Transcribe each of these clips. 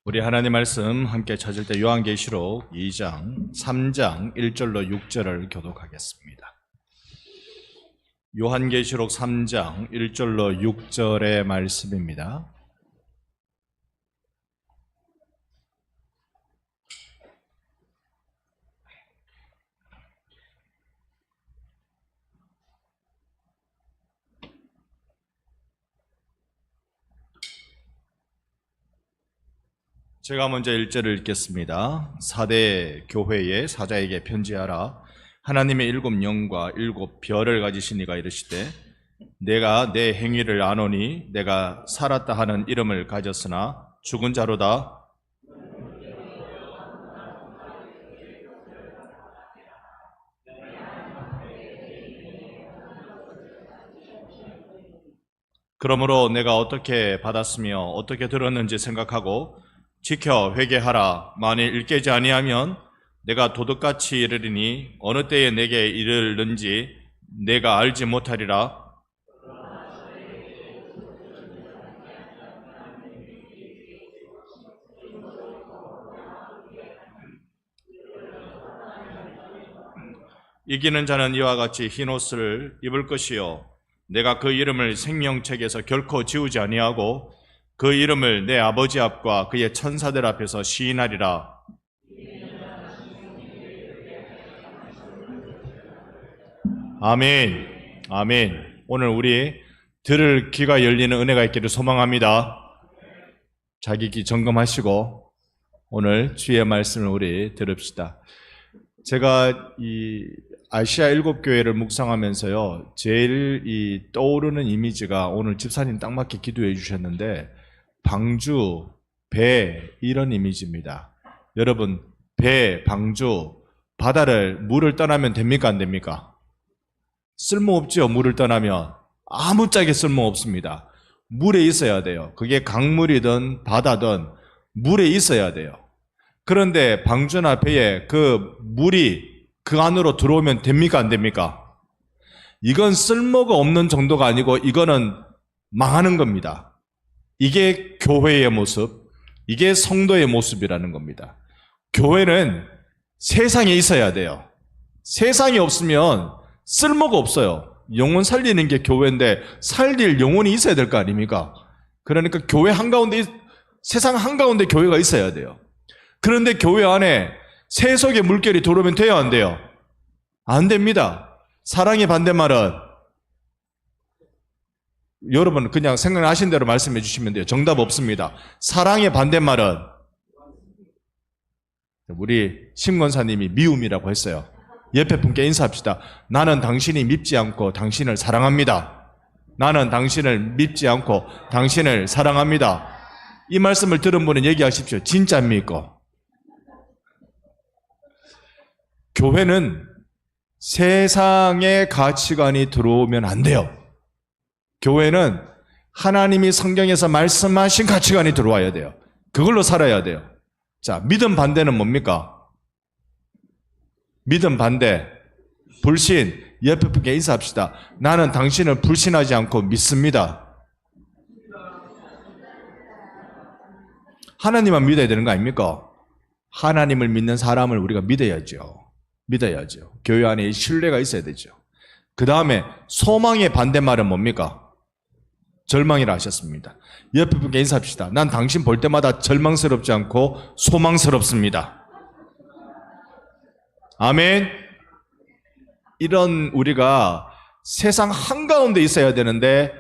우리 하나님 말씀 함께 찾을 때 요한계시록 2장 3장 1절로 6절을 교독하겠습니다. 요한계시록 3장 1절로 6절의 말씀입니다. 제가 먼저 1절을 읽겠습니다. 사대 교회의 사자에게 편지하라. 하나님의 7 영과 7 별을 가지신 이가 이르시되 내가 내 행위를 아노니 내가 살았다 하는 이름을 가졌으나 죽은 자로다. 그러므로 내가 어떻게 받았으며 어떻게 들었는지 생각하고 지켜 회개하라. 만일 일깨지 아니하면 내가 도둑같이 이르리니 어느 때에 내게 이르는지 내가 알지 못하리라. 이기는 자는 이와 같이 흰옷을 입을 것이요 내가 그 이름을 생명책에서 결코 지우지 아니하고 그 이름을 내 아버지 앞과 그의 천사들 앞에서 시인하리라. 아멘. 아멘. 오늘 우리 들을 귀가 열리는 은혜가 있기를 소망합니다. 자기 귀 점검하시고 오늘 주의 말씀을 우리 들읍시다. 제가 이 아시아 7교회를 묵상하면서요, 제일 떠오르는 이미지가 오늘 집사님 딱 맞게 기도해 주셨는데 방주, 배 이런 이미지입니다. 여러분, 배, 방주, 바다를 물을 떠나면 됩니까 안 됩니까? 쓸모없죠. 물을 떠나면 아무짝에 쓸모없습니다. 물에 있어야 돼요. 그게 강물이든 바다든 물에 있어야 돼요. 그런데 방주나 배에 그 물이 그 안으로 들어오면 됩니까 안 됩니까? 이건 쓸모가 없는 정도가 아니고 이거는 망하는 겁니다. 이게 교회의 모습, 이게 성도의 모습이라는 겁니다. 교회는 세상에 있어야 돼요. 세상이 없으면 쓸모가 없어요. 영혼 살리는 게 교회인데 살릴 영혼이 있어야 될 거 아닙니까? 그러니까 교회 한가운데, 세상 한가운데 교회가 있어야 돼요. 그런데 교회 안에 세속의 물결이 들어오면 돼요 안 돼요? 안 됩니다. 사랑의 반대말은 여러분 그냥 생각나신 대로 말씀해 주시면 돼요. 정답 없습니다. 사랑의 반대말은 우리 심권사님이 미움이라고 했어요. 옆에 분께 인사합시다. 나는 당신이 밉지 않고 당신을 사랑합니다. 나는 당신을 밉지 않고 당신을 사랑합니다. 이 말씀을 들은 분은 얘기하십시오. 진짜 믿고. 교회는 세상의 가치관이 들어오면 안 돼요. 교회는 하나님이 성경에서 말씀하신 가치관이 들어와야 돼요. 그걸로 살아야 돼요. 자, 믿음 반대는 뭡니까? 믿음 반대, 불신. 옆에 분께 인사합시다. 나는 당신을 불신하지 않고 믿습니다. 하나님만 믿어야 되는 거 아닙니까? 하나님을 믿는 사람을 우리가 믿어야죠. 믿어야죠. 교회 안에 신뢰가 있어야 되죠. 그 다음에 소망의 반대말은 뭡니까? 절망이라 하셨습니다. 옆에 분께 인사합시다. 난 당신 볼 때마다 절망스럽지 않고 소망스럽습니다. 아멘. 이런 우리가 세상 한가운데 있어야 되는데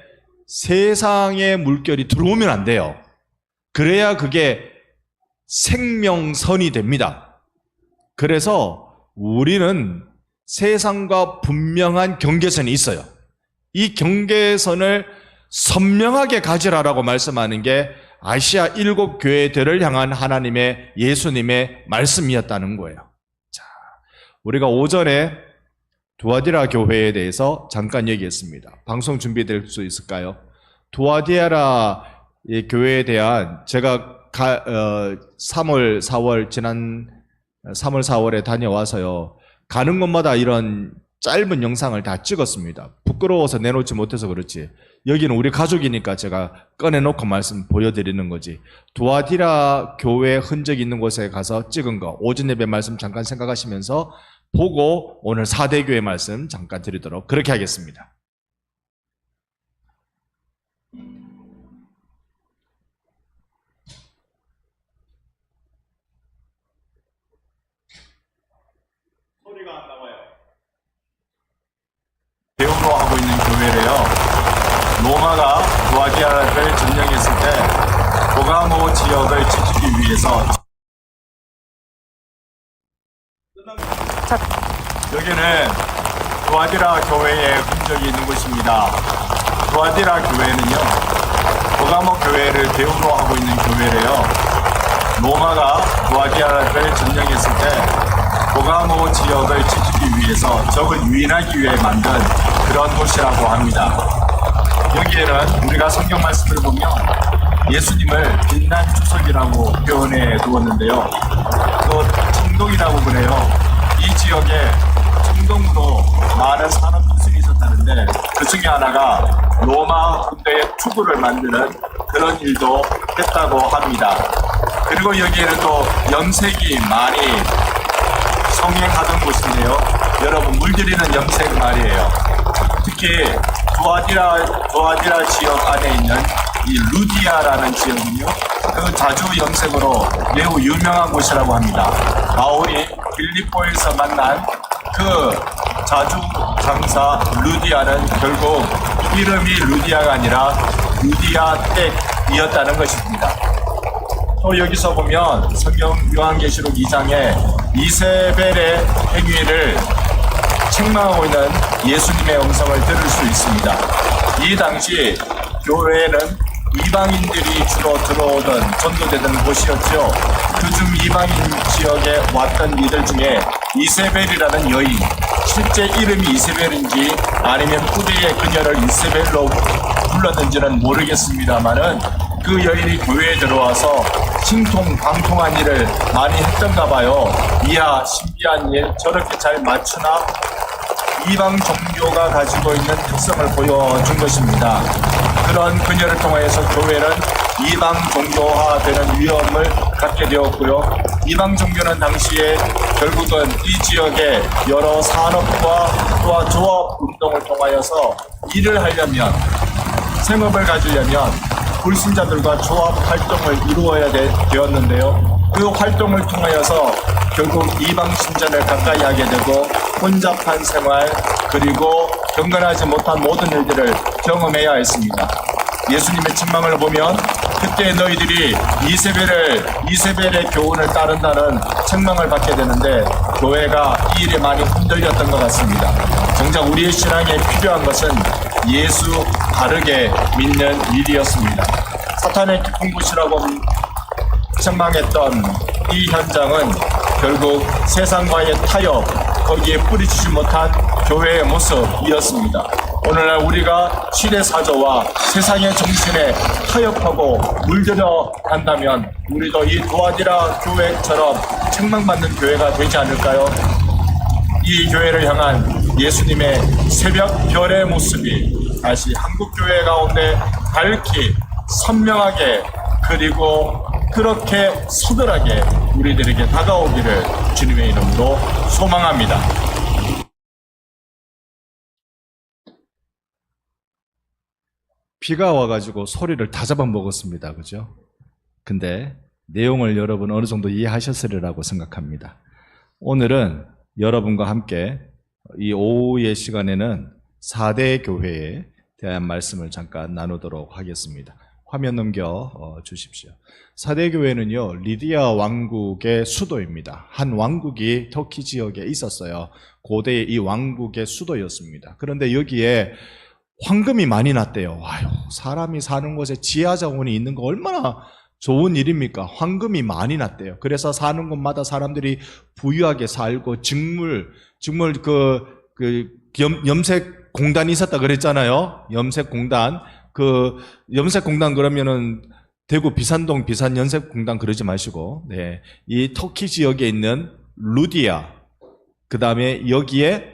세상의 물결이 들어오면 안 돼요. 그래야 그게 생명선이 됩니다. 그래서 우리는 세상과 분명한 경계선이 있어요. 이 경계선을 선명하게 가지라라고 말씀하는 게 아시아 7 교회들을 향한 하나님의 예수님의 말씀이었다는 거예요. 자, 우리가 오전에 두아디라 교회에 대해서 잠깐 얘기했습니다. 방송 준비될 수 있을까요? 두아디라 교회에 대한 제가 3월, 4월 지난 3월, 4월에 다녀와서요. 가는 곳마다 이런 짧은 영상을 다 찍었습니다. 부끄러워서 내놓지 못해서 그렇지 여기는 우리 가족이니까 제가 꺼내놓고 말씀 보여드리는 거지. 두아디라 교회 흔적이 있는 곳에 가서 찍은 거, 오전 예배 말씀 잠깐 생각하시면서 보고 오늘 4대 교회 말씀 잠깐 드리도록 그렇게 하겠습니다. 소리가 안 나와요. 대우로 하고 있는 교회래요. 로마가 두아디라를 점령했을 때 보가모 지역을 지키기 위해서 여기는 두아디라 교회의 흔적이 있는 곳입니다. 두아디라 교회는요, 보가모 교회를 대우로 하고 있는 교회래요. 로마가 두아디라를 점령했을 때 보가모 지역을 지키기 위해서 적을 유인하기 위해 만든 그런 곳이라고 합니다. 여기에는 우리가 성경 말씀을 보면 예수님을 빛난 주석이라고 표현해 두었는데요. 또 청동이라고 그래요. 이 지역에 청동으로 많은 산업기술이 있었다는데 그 중에 하나가 로마 군대의 투구를 만드는 그런 일도 했다고 합니다. 그리고 여기에는 또 염색이 많이 성행하던 곳인데요. 여러분, 물들이는 염색 말이에요. 특히 두아디라 지역 안에 있는 이 루디아라는 지역은요, 그 자주 염색으로 매우 유명한 곳이라고 합니다. 바울이 빌립보에서 만난 그 자주 장사 루디아는 결국 이름이 루디아가 아니라 루디아 댁이었다는 것입니다. 또 여기서 보면 성경 요한계시록 2장에 이세벨의 행위를 책망하고 있는 예수님의 음성을 들을 수 있습니다. 이 당시 교회는 이방인들이 주로 들어오던 전도되던 곳이었죠. 그중 이방인 지역에 왔던 이들 중에 이세벨이라는 여인, 실제 이름이 이세벨인지 아니면 후대에 그녀를 이세벨로 불렀는지는 모르겠습니다만은 그 여인이 교회에 들어와서 신통방통한 일을 많이 했던가 봐요. 이야, 신비한 일, 저렇게 잘 맞추나? 이방 종교가 가지고 있는 특성을 보여준 것입니다. 그런 그녀를 통하여서 교회는 이방 종교화되는 위험을 갖게 되었고요. 이방 종교는 당시에 결국은 이 지역의 여러 산업과 또한 조합 운동을 통하여서 일을 하려면, 생업을 가지려면 불신자들과 조합 활동을 이루어야 되었는데요. 그 활동을 통하여서 결국 이방 신전을 가까이 하게 되고 혼잡한 생활, 그리고 경건하지 못한 모든 일들을 경험해야 했습니다. 예수님의 책망을 보면 그때 너희들이 이세벨의 교훈을 따른다는 책망을 받게 되는데, 교회가 이 일에 많이 흔들렸던 것 같습니다. 정작 우리의 신앙에 필요한 것은 예수 바르게 믿는 일이었습니다. 사탄의 깊은 곳이라고 책망했던 이 현장은 결국 세상과의 타협, 거기에 뿌리치지 못한 교회의 모습이었습니다. 오늘날 우리가 시대사조와 세상의 정신에 타협하고 물들여 간다면 우리도 이 두아디라 교회처럼 책망받는 교회가 되지 않을까요? 이 교회를 향한 예수님의 새벽 별의 모습이 다시 한국교회 가운데 밝히 선명하게, 그리고 그렇게 서늘하게 우리들에게 다가오기를 주님의 이름으로 소망합니다. 비가 와가지고 소리를 다 잡아먹었습니다. 그죠? 근데 내용을 여러분 어느 정도 이해하셨으리라고 생각합니다. 오늘은 여러분과 함께 이 오후의 시간에는 4대 교회에 대한 말씀을 잠깐 나누도록 하겠습니다. 화면 넘겨 주십시오. 4대 교회는요, 리디아 왕국의 수도입니다. 한 왕국이 터키 지역에 있었어요. 고대의 이 왕국의 수도였습니다. 그런데 여기에 황금이 많이 났대요. 아유, 사람이 사는 곳에 지하자원이 있는 거 얼마나 좋은 일입니까? 황금이 많이 났대요. 그래서 사는 곳마다 사람들이 부유하게 살고 염색 공단이 있었다 그랬잖아요. 염색공단. 염색공단 그러면은 대구 비산동 비산염색공단 그러지 마시고, 네. 이 터키 지역에 있는 루디아, 그 다음에 여기에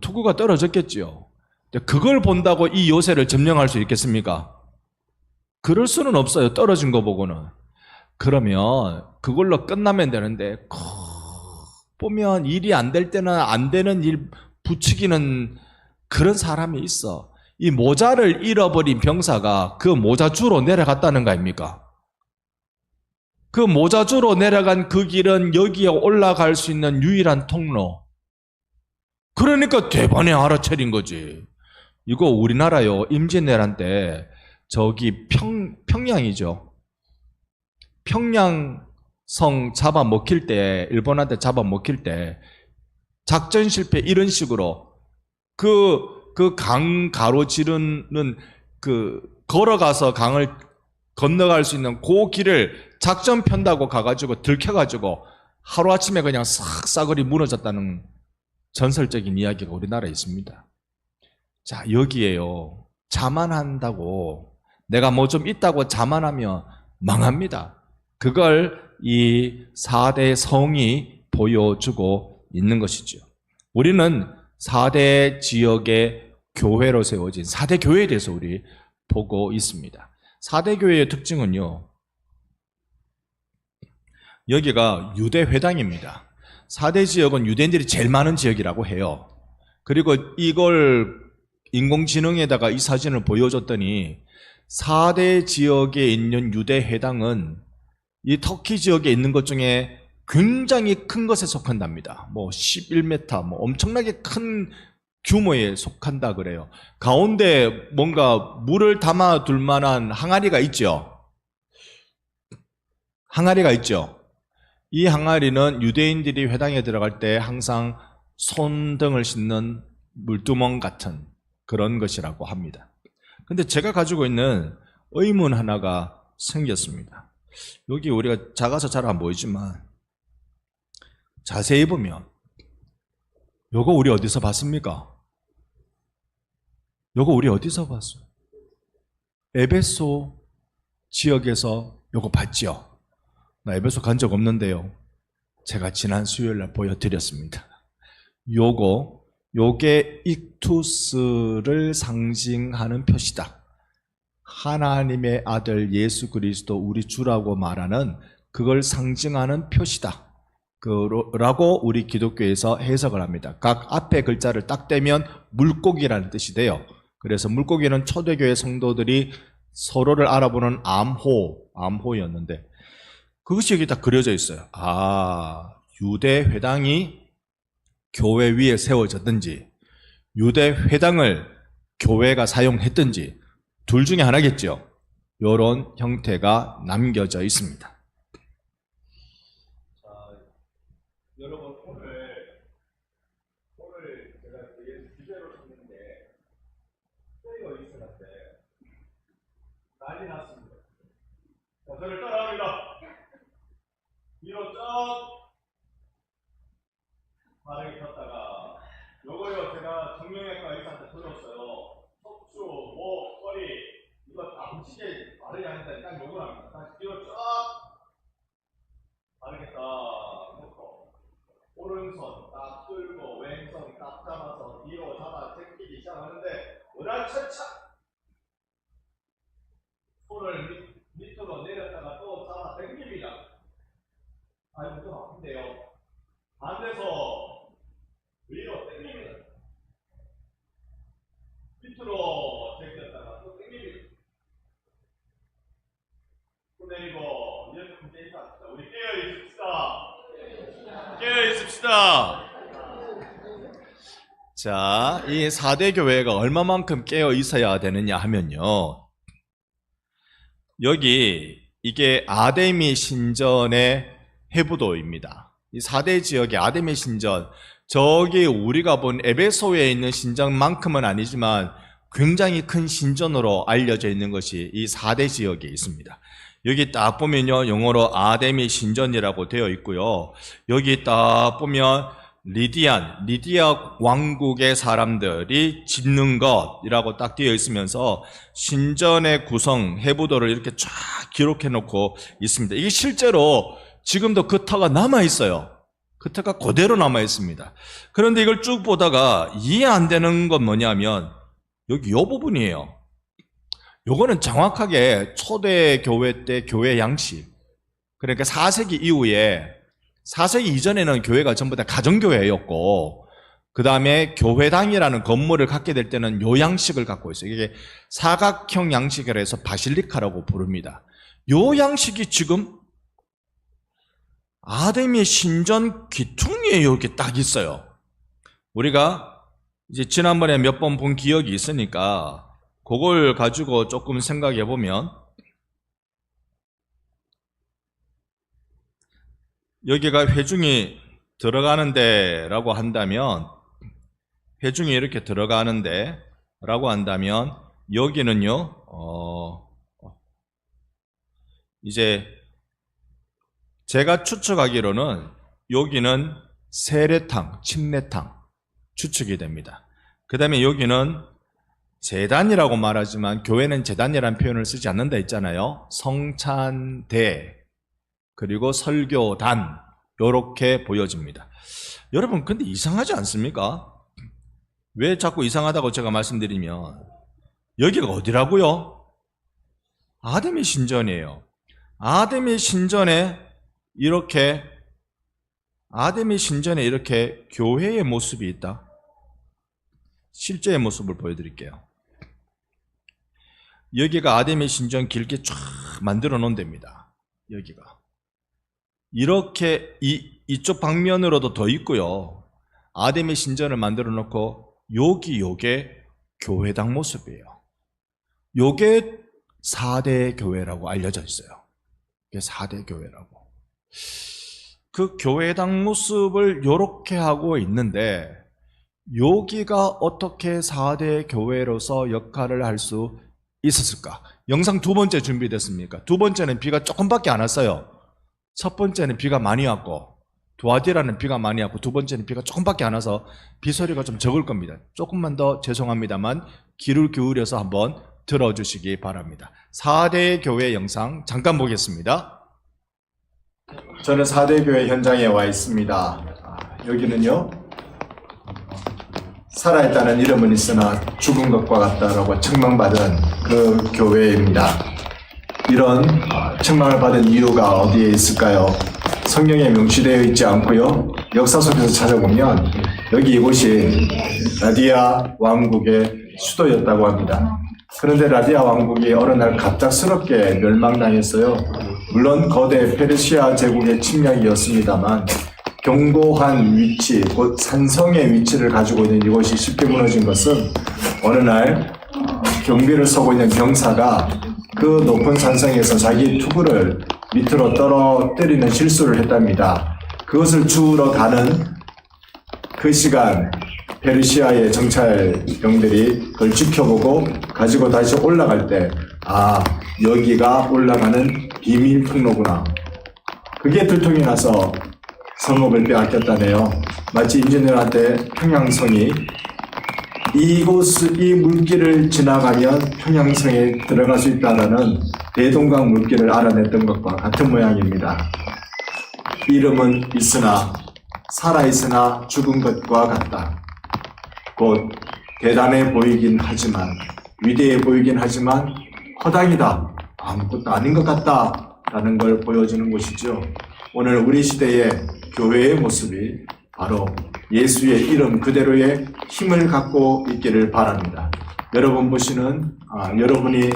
투구가 떨어졌겠지요. 그걸 본다고 이 요새를 점령할 수 있겠습니까? 그럴 수는 없어요. 떨어진 거 보고는. 그러면 그걸로 끝나면 되는데 보면 일이 안 될 때는 안 되는 일 부추기는 그런 사람이 있어. 이 모자를 잃어버린 병사가 그 모자주로 내려갔다는 거 아닙니까? 그 모자주로 내려간 그 길은 여기에 올라갈 수 있는 유일한 통로. 그러니까 대번에 알아차린 거지. 이거 우리나라요. 임진왜란 때 저기 평양이죠. 평양성 잡아먹힐 때, 일본한테 잡아먹힐 때 작전 실패 이런 식으로 그 강 가로지르는 걸어가서 강을 건너갈 수 있는 그 길을 작전 편다고 가가지고 들켜가지고 하루아침에 그냥 싹 싸그리 무너졌다는 전설적인 이야기가 우리나라에 있습니다. 자, 여기에요. 자만한다고 내가 뭐 좀 있다고 자만하면 망합니다. 그걸 이 4대 성이 보여주고 있는 것이죠. 우리는 4대 지역의 교회로 세워진 4대 교회에 대해서 우리 보고 있습니다. 4대 교회의 특징은요, 여기가 유대회당입니다. 4대 지역은 유대인들이 제일 많은 지역이라고 해요. 그리고 이걸 인공지능에다가 이 사진을 보여줬더니 4대 지역에 있는 유대회당은 이 터키 지역에 있는 것 중에 굉장히 큰 것에 속한답니다. 뭐 11m, 뭐 엄청나게 큰 규모에 속한다 그래요. 가운데 뭔가 물을 담아둘 만한 항아리가 있죠. 항아리가 있죠. 이 항아리는 유대인들이 회당에 들어갈 때 항상 손등을 씻는 물두멍 같은 그런 것이라고 합니다. 근데 제가 가지고 있는 의문 하나가 생겼습니다. 여기 우리가 작아서 잘 안 보이지만 자세히 보면 요거 우리 어디서 봤습니까? 요거 우리 어디서 봤어요? 에베소 지역에서 요거 봤죠? 나 에베소 간 적 없는데요. 제가 지난 수요일날 보여드렸습니다. 요게 익투스를 상징하는 표시다. 하나님의 아들 예수 그리스도 우리 주라고 말하는 그걸 상징하는 표시다. 라고 우리 기독교에서 해석을 합니다. 각 앞에 글자를 딱 떼면 물고기라는 뜻이 돼요. 그래서 물고기는 초대교회 성도들이 서로를 알아보는 암호였는데 그것이 여기 다 그려져 있어요. 아, 유대 회당이 교회 위에 세워졌든지 유대 회당을 교회가 사용했든지 둘 중에 하나겠죠. 이런 형태가 남겨져 있습니다. 여러분 오늘 제가 주제로 썼는데 저희가 있었는데 난리 났습니다. 자, 저를 따라합니다. 뒤로 쭉 바르게 폈다가 요거요 제가 정형외과 의사한테 들었어요. 척추, 목, 허리 이거 다 뭉치게 바르게 하는데 딱 요걸 합니다. 다시 뒤로 쭉 바르게 딱 놓고 오른손 딱 들고 왼손 딱 잡아서 뒤로 잡아 제끼기 시작하는데 으라차차 손을 밑으로 내렸다가 또 잡아 당깁니다. 아이고 좀 아픈데요. 반대손 위로 당깁니다. 밑으로 제꼈다가 또 당깁니다. 또 내리고 이렇게 문제 있습니다. 우리 깨어 있읍시다. 깨어 있읍시다. 자, 이 4대 교회가 얼마만큼 깨어 있어야 되느냐 하면요. 여기 이게 아데미 신전의 해부도입니다. 이 4대 지역의 아데미 신전, 저기 우리가 본 에베소에 있는 신전만큼은 아니지만 굉장히 큰 신전으로 알려져 있는 것이 이 4대 지역에 있습니다. 여기 딱 보면요, 영어로 아데미 신전이라고 되어 있고요. 여기 딱 보면 리디아 왕국의 사람들이 짓는 것이라고 딱 되어 있으면서 신전의 구성, 해부도를 이렇게 쫙 기록해 놓고 있습니다. 이게 실제로 지금도 그 터가 남아 있어요. 그 터가 그대로 남아 있습니다. 그런데 이걸 쭉 보다가 이해 안 되는 건 뭐냐면 여기 요 부분이에요. 요거는 정확하게 초대 교회 때 교회 양식. 그러니까 4세기 이후에 4세기 이전에는 교회가 전부 다 가정교회였고 그 다음에 교회당이라는 건물을 갖게 될 때는 요 양식을 갖고 있어요. 이게 사각형 양식이라 해서 바실리카라고 부릅니다. 요 양식이 지금 아담의 신전 귀퉁이에 여기 딱 있어요. 우리가 이제 지난번에 몇 번 본 기억이 있으니까 그걸 가지고 조금 생각해 보면 여기가 회중이 들어가는 데라고 한다면 회중이 이렇게 들어가는데 라고 한다면 여기는요 이제 제가 추측하기로는 여기는 세례탕, 침례탕 추측이 됩니다. 그 다음에 여기는 제단이라고 말하지만 교회는 제단이라는 표현을 쓰지 않는다 했잖아요. 성찬대 그리고 설교단 이렇게 보여집니다. 여러분 근데 이상하지 않습니까? 왜 자꾸 이상하다고 제가 말씀드리면 여기가 어디라고요? 아담의 신전이에요. 아담의 신전에 이렇게 교회의 모습이 있다. 실제의 모습을 보여드릴게요. 여기가 아담의 신전 길게 쫙 만들어 놓은 데입니다. 여기가 이렇게 이쪽 방면으로도 더 있고요. 아담의 신전을 만들어 놓고 요게 교회당 모습이에요. 요게 4대 교회라고 알려져 있어요. 이게 4대 교회라고. 그 교회당 모습을 요렇게 하고 있는데 여기가 어떻게 4대 교회로서 역할을 할 수 있었을까? 영상 두 번째 준비됐습니까? 두 번째는 비가 조금밖에 안 왔어요. 첫 번째는 비가 많이 왔고 두아디라는 비가 많이 왔고 두 번째는 비가 조금밖에 안 와서 비 소리가 좀 적을 겁니다. 조금만 더 죄송합니다만 귀를 기울여서 한번 들어주시기 바랍니다. 4대 교회 영상 잠깐 보겠습니다. 저는 4대 교회 현장에 와 있습니다. 여기는요 살아있다는 이름은 있으나 죽은 것과 같다라고 책망받은 그 교회입니다. 이런 책망을 받은 이유가 어디에 있을까요? 성경에 명시되어 있지 않고요. 역사 속에서 찾아보면 여기 이곳이 라디아 왕국의 수도였다고 합니다. 그런데 라디아 왕국이 어느 날 갑작스럽게 멸망당했어요. 물론 거대 페르시아 제국의 침략이었습니다만 견고한 위치, 곧 산성의 위치를 가지고 있는 이곳이 쉽게 무너진 것은 어느 날 경비를 서고 있는 병사가 그 높은 산성에서 자기 투구를 밑으로 떨어뜨리는 실수를 했답니다. 그것을 주우러 가는 그 시간 페르시아의 정찰병들이 그걸 지켜보고 가지고 다시 올라갈 때 여기가 올라가는 비밀 통로구나. 그게 들통이 나서 성읍을 빼앗겼다네요. 마치 인지들한테 평양성이 이 물길을 지나가면 평양성에 들어갈 수 있다는 대동강 물길을 알아냈던 것과 같은 모양입니다. 이름은 있으나 살아있으나 죽은 것과 같다. 곧 대단해 보이긴 하지만 위대해 보이긴 하지만 허당이다. 아무것도 아닌 것 같다. 라는 걸 보여주는 것이죠. 오늘 우리 시대의 교회의 모습이 바로 예수의 이름 그대로의 힘을 갖고 있기를 바랍니다. 여러분 보시는 여러분이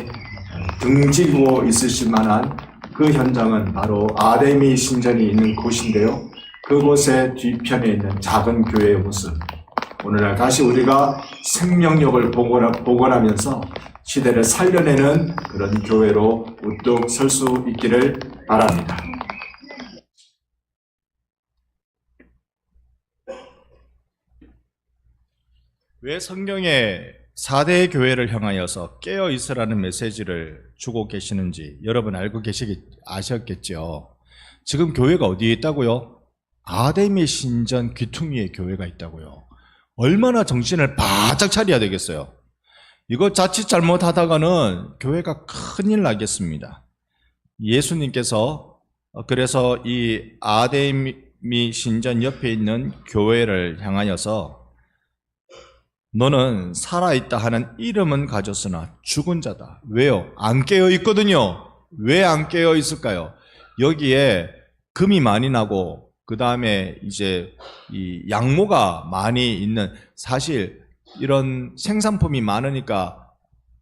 등지고 있으실 만한 그 현장은 바로 아담의 신전이 있는 곳인데요. 그곳의 뒤편에 있는 작은 교회의 모습. 오늘날 다시 우리가 생명력을 복원하면서 시대를 살려내는 그런 교회로 우뚝 설 수 있기를 바랍니다. 왜 성경에 4대 교회를 향하여서 깨어 있으라는 메시지를 주고 계시는지 여러분 알고 아셨겠죠? 지금 교회가 어디에 있다고요? 아담의 신전 귀퉁이에 교회가 있다고요. 얼마나 정신을 바짝 차려야 되겠어요. 이거 자칫 잘못하다가는 교회가 큰일 나겠습니다. 예수님께서 그래서 이 아담의 신전 옆에 있는 교회를 향하여서 너는 살아있다 하는 이름은 가졌으나 죽은 자다. 왜요? 안 깨어 있거든요. 왜 안 깨어 있을까요? 여기에 금이 많이 나고 그 다음에 이제 이 양모가 많이 있는, 사실 이런 생산품이 많으니까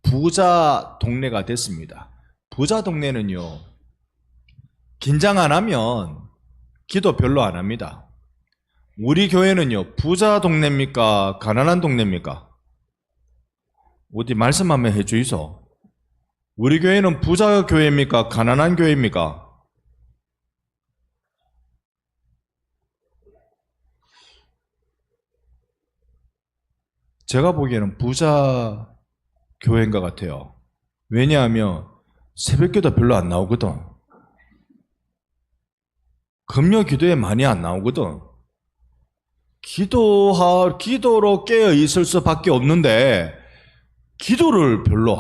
부자 동네가 됐습니다. 부자 동네는요, 긴장 안 하면 기도 별로 안 합니다. 우리 교회는요, 부자 동네입니까? 가난한 동네입니까? 어디 말씀 한번 해주이소. 우리 교회는 부자 교회입니까? 가난한 교회입니까? 제가 보기에는 부자 교회인 것 같아요. 왜냐하면 새벽기도 별로 안 나오거든. 금요 기도에 많이 안 나오거든. 기도로 깨어 있을 수밖에 없는데, 기도를 별로,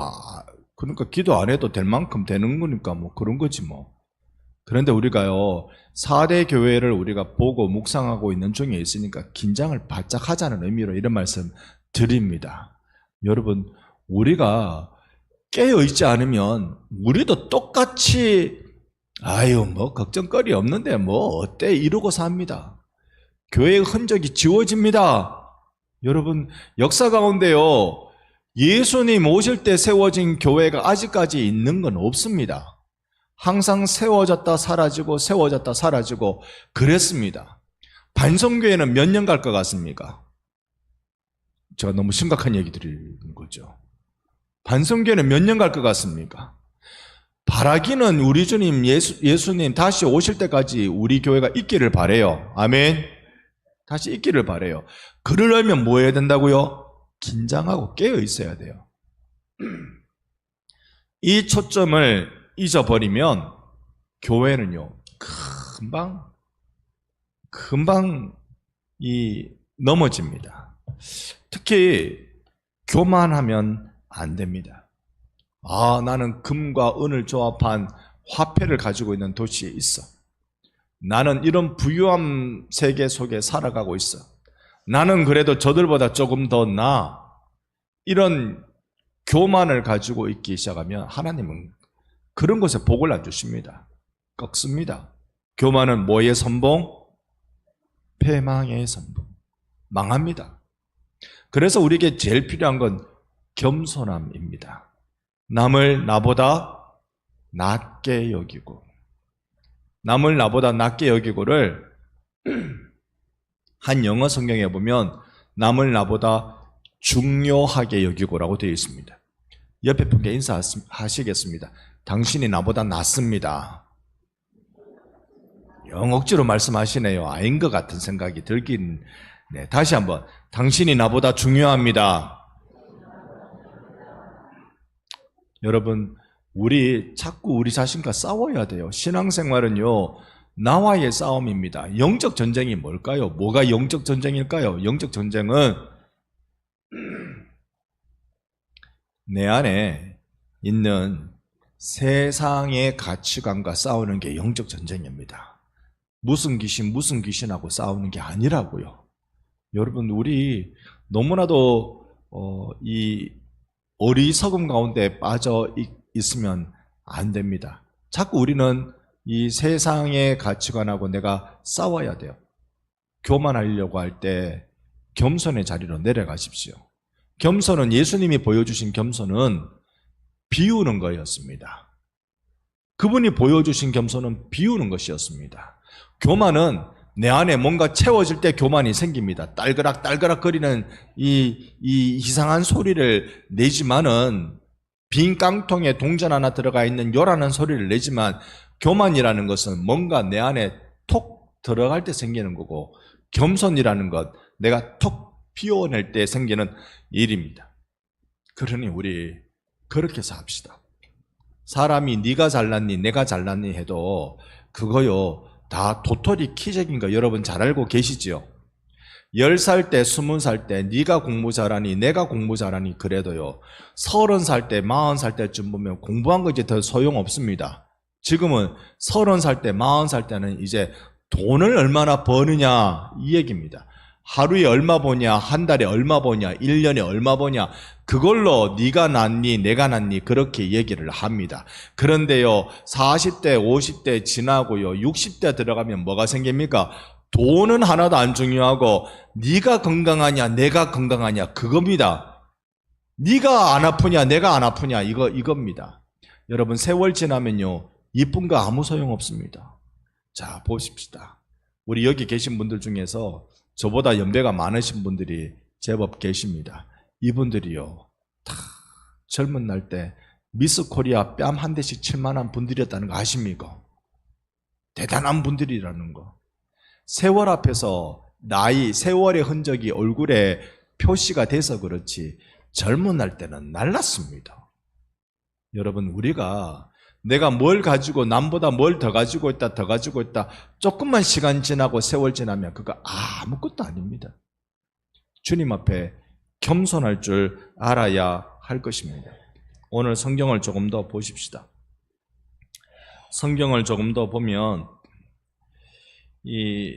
그러니까 기도 안 해도 될 만큼 되는 거니까 뭐 그런 거지 뭐. 그런데 우리가요, 4대 교회를 우리가 보고 묵상하고 있는 중에 있으니까 긴장을 바짝 하자는 의미로 이런 말씀 드립니다. 여러분, 우리가 깨어 있지 않으면 우리도 똑같이 아유 뭐 걱정거리 없는데 뭐 어때 이러고 삽니다. 교회의 흔적이 지워집니다. 여러분, 역사 가운데요, 예수님 오실 때 세워진 교회가 아직까지 있는 건 없습니다. 항상 세워졌다 사라지고 세워졌다 사라지고 그랬습니다. 반성교회는 몇 년 갈 것 같습니까? 제가 너무 심각한 얘기 드리는 거죠. 반성교회는 몇 년 갈 것 같습니까? 바라기는 우리 주님 예수님 다시 오실 때까지 우리 교회가 있기를 바래요. 아멘. 다시 있기를 바래요. 그러려면 뭐 해야 된다고요? 긴장하고 깨어 있어야 돼요. 이 초점을 잊어버리면 교회는요, 금방 넘어집니다. 특히 교만하면 안 됩니다. 나는 금과 은을 조합한 화폐를 가지고 있는 도시에 있어. 나는 이런 부유한 세계 속에 살아가고 있어. 나는 그래도 저들보다 조금 더 나아. 이런 교만을 가지고 있기 시작하면 하나님은 그런 것에 복을 안 주십니다. 꺾습니다. 교만은 뭐의 선봉? 패망의 선봉. 망합니다. 그래서 우리에게 제일 필요한 건 겸손함입니다. 남을 나보다 낮게 여기고, 남을 나보다 낮게 여기고를 한 영어 성경에 보면 남을 나보다 중요하게 여기고라고 되어 있습니다. 옆에 분께 인사하시겠습니다. 당신이 나보다 낫습니다. 영 억지로 말씀하시네요. 아닌 것 같은 생각이 들긴. 네, 다시 한번. 당신이 나보다 중요합니다. 여러분, 자꾸 우리 자신과 싸워야 돼요. 신앙생활은요, 나와의 싸움입니다. 영적 전쟁이 뭘까요? 뭐가 영적 전쟁일까요? 영적 전쟁은 내 안에 있는 세상의 가치관과 싸우는 게 영적 전쟁입니다. 무슨 귀신하고 싸우는 게 아니라고요. 여러분, 우리 너무나도 이 어리석음 가운데 빠져 있으면 안 됩니다. 자꾸 우리는 이 세상의 가치관하고 내가 싸워야 돼요. 교만하려고 할 때 겸손의 자리로 내려가십시오. 겸손은, 예수님이 보여주신 겸손은 비우는 거였습니다. 그분이 보여주신 겸손은 비우는 것이었습니다. 교만은 내 안에 뭔가 채워질 때 교만이 생깁니다. 딸그락 거리는 이 이상한 소리를 내지만은, 빈 깡통에 동전 하나 들어가 있는 요라는 소리를 내지만, 교만이라는 것은 뭔가 내 안에 톡 들어갈 때 생기는 거고, 겸손이라는 것, 내가 톡 피워낼 때 생기는 일입니다. 그러니 우리 그렇게 삽시다. 사람이 네가 잘났니 내가 잘났니 해도 그거요 다 도토리 키적인 거 여러분 잘 알고 계시죠? 10살 때 20살 때 네가 공부 잘하니 내가 공부 잘하니 그래도요 30살 때 40살 때쯤 보면 공부한 거 이제 더 소용없습니다. 지금은 30살 때 40살 때는 이제 돈을 얼마나 버느냐 이 얘기입니다. 하루에 얼마 버냐, 한 달에 얼마 버냐, 1년에 얼마 버냐, 그걸로 네가 낫니 내가 낫니 그렇게 얘기를 합니다. 그런데요, 40대 50대 지나고요, 60대 들어가면 뭐가 생깁니까? 돈은 하나도 안 중요하고 네가 건강하냐 내가 건강하냐 그겁니다. 네가 안 아프냐 내가 안 아프냐 이겁니다. 여러분, 세월 지나면요, 이쁜 거 아무 소용 없습니다. 자, 보십시다. 우리 여기 계신 분들 중에서 저보다 연배가 많으신 분들이 제법 계십니다. 이분들이요, 다 젊은 날 때 미스 코리아 뺨 한 대씩 칠 만한 분들이었다는 거 아십니까? 대단한 분들이라는 거. 세월 앞에서 나이, 세월의 흔적이 얼굴에 표시가 돼서 그렇지 젊은 날 때는 날랐습니다. 여러분, 우리가 내가 뭘 가지고 남보다 뭘 더 가지고 있다 더 가지고 있다 조금만 시간 지나고 세월 지나면 그거 아무것도 아닙니다. 주님 앞에 겸손할 줄 알아야 할 것입니다. 오늘 성경을 조금 더 보십시다. 성경을 조금 더 보면 이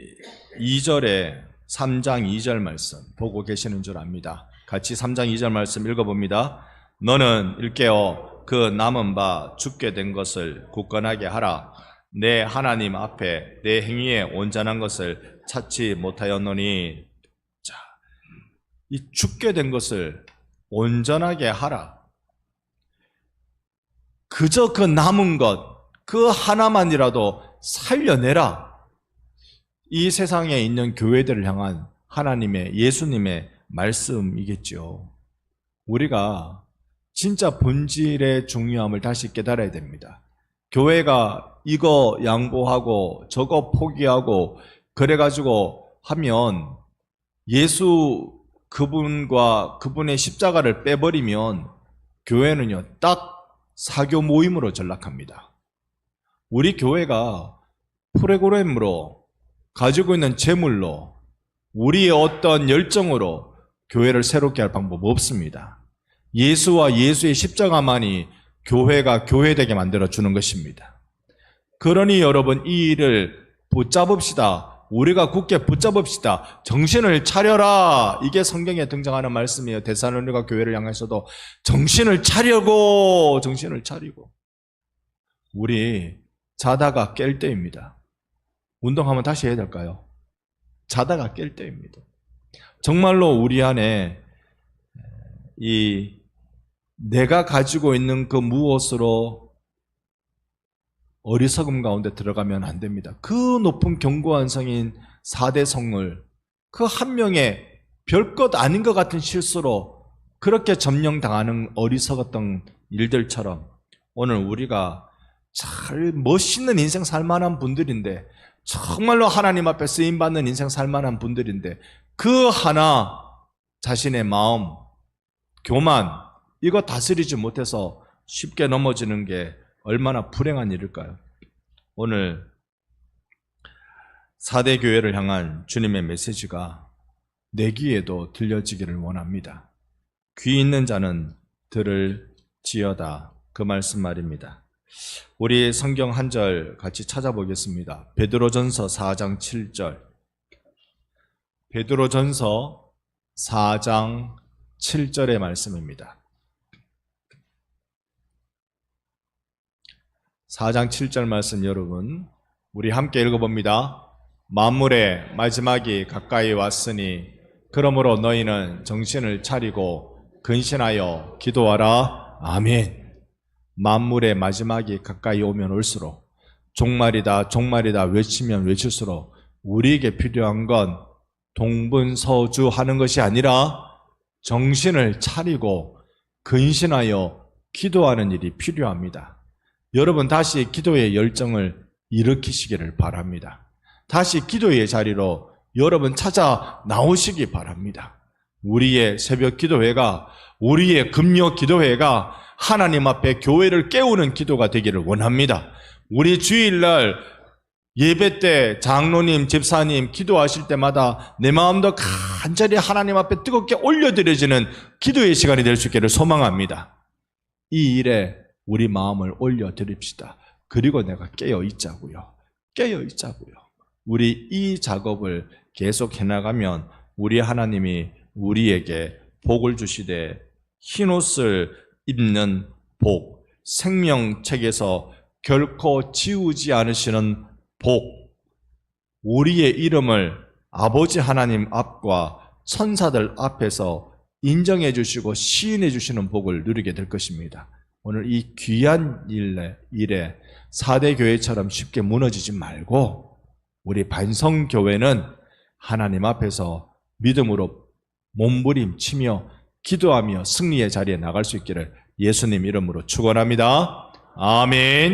2절에 3장 2절 말씀 보고 계시는 줄 압니다. 같이 3장 2절 말씀 읽어봅니다. 너는 일깨어 그 남은 바 죽게 된 것을 굳건하게 하라. 내 하나님 앞에 내 행위에 온전한 것을 찾지 못하였노니. 자, 이 죽게 된 것을 온전하게 하라. 그저 그 남은 것, 그 하나만이라도 살려내라. 이 세상에 있는 교회들을 향한 하나님의, 예수님의 말씀이겠죠. 우리가 진짜 본질의 중요함을 다시 깨달아야 됩니다. 교회가 이거 양보하고 저거 포기하고 그래가지고 하면 예수 그분과 그분의 십자가를 빼버리면 교회는요, 딱 사교 모임으로 전락합니다. 우리 교회가 프로그램으로 가지고 있는 재물로 우리의 어떤 열정으로 교회를 새롭게 할 방법 없습니다. 예수와 예수의 십자가만이 교회가 교회되게 만들어주는 것입니다. 그러니 여러분, 이 일을 붙잡읍시다. 우리가 굳게 붙잡읍시다. 정신을 차려라. 이게 성경에 등장하는 말씀이에요. 데살로니가 교회를 향해서도 정신을 차리고 우리 자다가 깰 때입니다. 운동하면 다시 해야 될까요? 자다가 깰 때입니다. 정말로 우리 안에 내가 가지고 있는 그 무엇으로 어리석음 가운데 들어가면 안 됩니다. 그 높은 견고한 성인 4대 성을 그 한 명의 별것 아닌 것 같은 실수로 그렇게 점령당하는 어리석었던 일들처럼 오늘 우리가 잘 멋있는 인생 살 만한 분들인데, 정말로 하나님 앞에 쓰임받는 인생 살 만한 분들인데, 그 하나 자신의 마음, 교만, 이거 다스리지 못해서 쉽게 넘어지는 게 얼마나 불행한 일일까요? 오늘 4대 교회를 향한 주님의 메시지가 내 귀에도 들려지기를 원합니다. 귀 있는 자는 들을지어다, 그 말씀 말입니다. 우리 성경 한 절 같이 찾아보겠습니다. 베드로전서 4장 7절. 베드로전서 4장 7절의 말씀입니다. 4장 7절 말씀 여러분, 우리 함께 읽어봅니다. 만물의 마지막이 가까이 왔으니 그러므로 너희는 정신을 차리고 근신하여 기도하라. 아멘. 만물의 마지막이 가까이 오면 올수록, 종말이다 종말이다 외치면 외칠수록 우리에게 필요한 건 동분서주하는 것이 아니라 정신을 차리고 근신하여 기도하는 일이 필요합니다. 여러분, 다시 기도의 열정을 일으키시기를 바랍니다. 다시 기도의 자리로 여러분 찾아 나오시기 바랍니다. 우리의 새벽 기도회가, 우리의 금요 기도회가 하나님 앞에 교회를 깨우는 기도가 되기를 원합니다. 우리 주일날 예배 때 장로님, 집사님 기도하실 때마다 내 마음도 간절히 하나님 앞에 뜨겁게 올려드려지는 기도의 시간이 될 수 있기를 소망합니다. 이 일에 우리 마음을 올려드립시다. 그리고 내가 깨어있자고요. 우리 이 작업을 계속 해나가면 우리 하나님이 우리에게 복을 주시되 흰옷을 입는 복, 생명책에서 결코 지우지 않으시는 복, 우리의 이름을 아버지 하나님 앞과 천사들 앞에서 인정해 주시고 시인해 주시는 복을 누리게 될 것입니다. 오늘 이 귀한 일에 4대 교회처럼 쉽게 무너지지 말고 우리 반성교회는 하나님 앞에서 믿음으로 몸부림치며 기도하며 승리의 자리에 나갈 수 있기를 예수님 이름으로 축원합니다. 아멘.